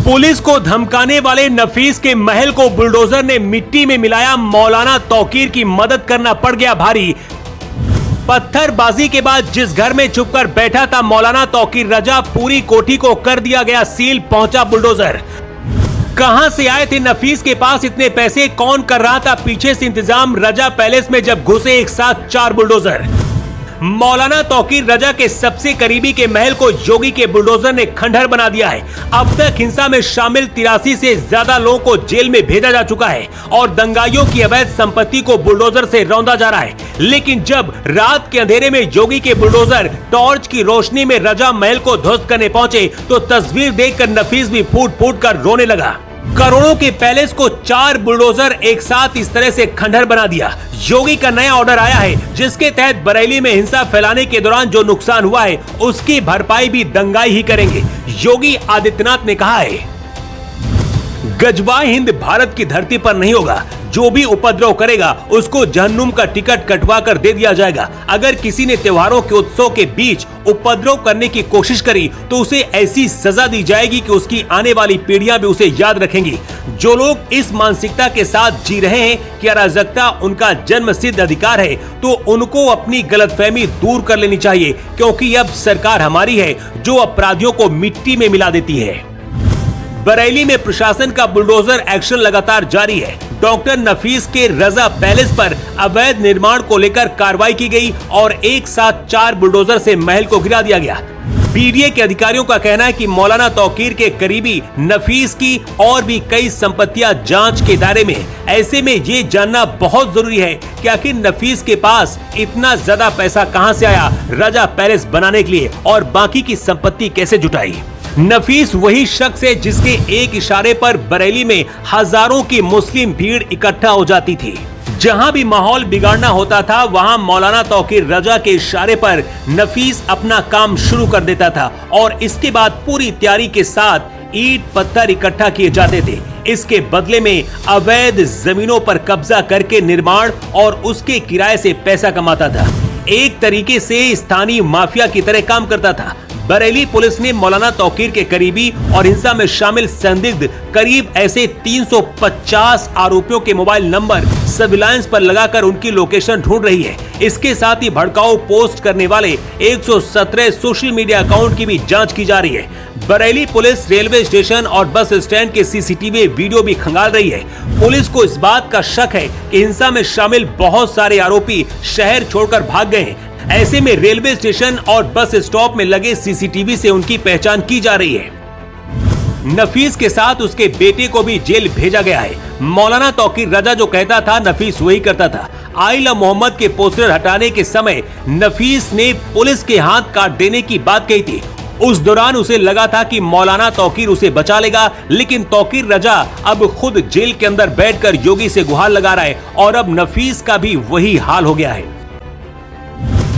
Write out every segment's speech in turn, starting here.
Police को धमकाने वाले नफीस के महल को बुलडोजर ने मिट्टी में मिलाया, मौलाना तौकीर की मदद करना पड़ गया भारी। पत्थरबाजी के बाद जिस घर में छुपकर बैठा था मौलाना तौकीर रजा, पूरी कोठी को कर दिया गया सील, पहुंचा बुलडोजर। कहां से आए थे नफीस के पास इतने पैसे, कौन कर रहा था पीछे से इंतजाम? रजा पैलेस में जब घुसे एक साथ 4 बुलडोजर। मौलाना तौकीर रजा के सबसे करीबी के महल को योगी के बुलडोजर ने खंडहर बना दिया है। अब तक हिंसा में शामिल 83 से ज्यादा लोगों को जेल में भेजा जा चुका है और दंगाइयों की अवैध संपत्ति को बुलडोजर से रौंदा जा रहा है। लेकिन जब रात के अंधेरे में योगी के बुलडोजर टॉर्च की रोशनी में रजा महल को ध्वस्त करने पहुंचे तो तस्वीर देखकर नफीस भी फूट फूट कर रोने लगा। करोड़ों के पैलेस को 4 बुलडोजर एक साथ इस तरह से खंडहर बना दिया। योगी का नया ऑर्डर आया है जिसके तहत बरेली में हिंसा फैलाने के दौरान जो नुकसान हुआ है उसकी भरपाई भी दंगाई ही करेंगे। योगी आदित्यनाथ ने कहा है, गजवाए हिंद भारत की धरती पर नहीं होगा, जो भी उपद्रव करेगा उसको जहन्नुम का टिकट कटवा कर दे दिया जाएगा। अगर किसी ने त्योहारों के उत्सव के बीच उपद्रव करने की कोशिश करी तो उसे ऐसी सजा दी जाएगी कि उसकी आने वाली पीढ़ियां भी उसे याद रखेंगी। जो लोग इस मानसिकता के साथ जी रहे हैं कि अराजकता उनका जन्मसिद्ध अधिकार है, तो उनको अपनी गलतफहमी दूर कर लेनी चाहिए, क्योंकि अब सरकार हमारी है जो अपराधियों को मिट्टी में मिला देती है। बरेली में प्रशासन का बुलडोजर एक्शन लगातार जारी है। डॉक्टर नफीस के रजा पैलेस पर अवैध निर्माण को लेकर कार्रवाई की गई और एक साथ 4 बुलडोजर से महल को गिरा दिया गया। बीडीए के अधिकारियों का कहना है कि मौलाना तौकीर के करीबी नफीस की और भी कई संपत्तियां जांच के दायरे में। ऐसे में ये जानना बहुत जरूरी है कि आखिर नफीस के पास इतना ज्यादा पैसा कहां से आया रजा पैलेस बनाने के लिए, और बाकी की संपत्ति कैसे जुटाई। नफीस वही शख्स है जिसके एक इशारे पर बरेली में हजारों की मुस्लिम भीड़ इकट्ठा हो जाती थी। जहां भी माहौल बिगाड़ना होता था वहां मौलाना तौकीर रजा के इशारे पर नफीस अपना काम शुरू कर देता था और इसके बाद पूरी तैयारी के साथ ईंट पत्थर इकट्ठा किए जाते थे। इसके बदले में अवैध जमीनों पर कब्जा करके निर्माण और उसके किराए से पैसा कमाता था। एक तरीके से स्थानीय माफिया की तरह काम करता था। बरेली पुलिस ने मौलाना तौकीर के करीबी और हिंसा में शामिल संदिग्ध करीब ऐसे 350 आरोपियों के मोबाइल नंबर सर्विलांस पर लगाकर उनकी लोकेशन ढूंढ रही है। इसके साथ ही भड़काऊ पोस्ट करने वाले 117 सोशल मीडिया अकाउंट की भी जांच की जा रही है। बरेली पुलिस रेलवे स्टेशन और बस स्टैंड के सीसीटीवी वीडियो भी खंगाल रही है। पुलिस को इस बात का शक है कि हिंसा में शामिल बहुत सारे आरोपी शहर छोड़कर भाग गए हैं। ऐसे में रेलवे स्टेशन और बस स्टॉप में लगे सीसीटीवी से उनकी पहचान की जा रही है। नफीस के साथ उसके बेटे को भी जेल भेजा गया है। मौलाना तौकीर रजा जो कहता था नफीस वही करता था। आइला मोहम्मद के पोस्टर हटाने के समय नफीस ने पुलिस के हाथ काट देने की बात कही थी। उस दौरान उसे लगा था कि मौलाना तौकीर उसे बचा लेगा, लेकिन तौकीर रजा अब खुद जेल के अंदर बैठकर योगी से गुहार लगा रहा है और अब नफीस का भी वही हाल हो गया है।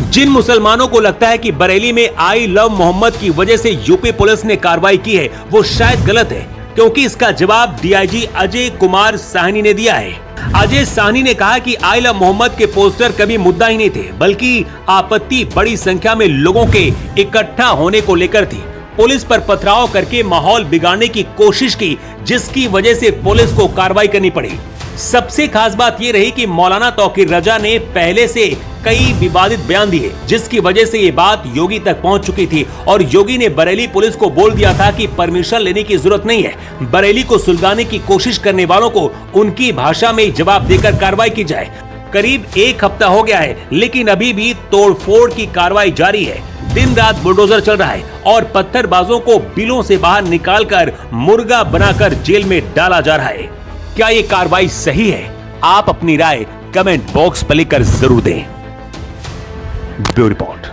जिन मुसलमानों को लगता है कि बरेली में आई लव मोहम्मद की वजह से यूपी पुलिस ने कार्रवाई की है, वो शायद गलत है, क्योंकि इसका जवाब डीआईजी अजय कुमार साहनी ने दिया है। अजय साहनी ने कहा कि आई लव मोहम्मद के पोस्टर कभी मुद्दा ही नहीं थे, बल्कि आपत्ति बड़ी संख्या में लोगों के इकट्ठा होने को लेकर थी। पुलिस पर पथराव करके माहौल बिगाड़ने की कोशिश की, जिसकी वजह से पुलिस को कार्रवाई करनी पड़ी। सबसे खास बात यह रही कि मौलाना तौकीर रजा ने पहले से कई विवादित बयान दिए, जिसकी वजह से ये बात योगी तक पहुंच चुकी थी और योगी ने बरेली पुलिस को बोल दिया था कि परमिशन लेने की जरूरत नहीं है। बरेली को सुलगाने की कोशिश करने वालों को उनकी भाषा में जवाब देकर कार्रवाई की जाए। करीब 1 हफ्ता हो गया है, लेकिन अभी भी तोड़फोड़ की कार्रवाई जारी है। दिन रात बुलडोजर चल रहा है और पत्थरबाजों को बिलों से बाहर निकालकर मुर्गा बनाकर जेल में डाला जा रहा है। क्या ये कार्रवाई सही है? आप अपनी राय कमेंट बॉक्स पर लिखकर जरूर दें। Bureau report.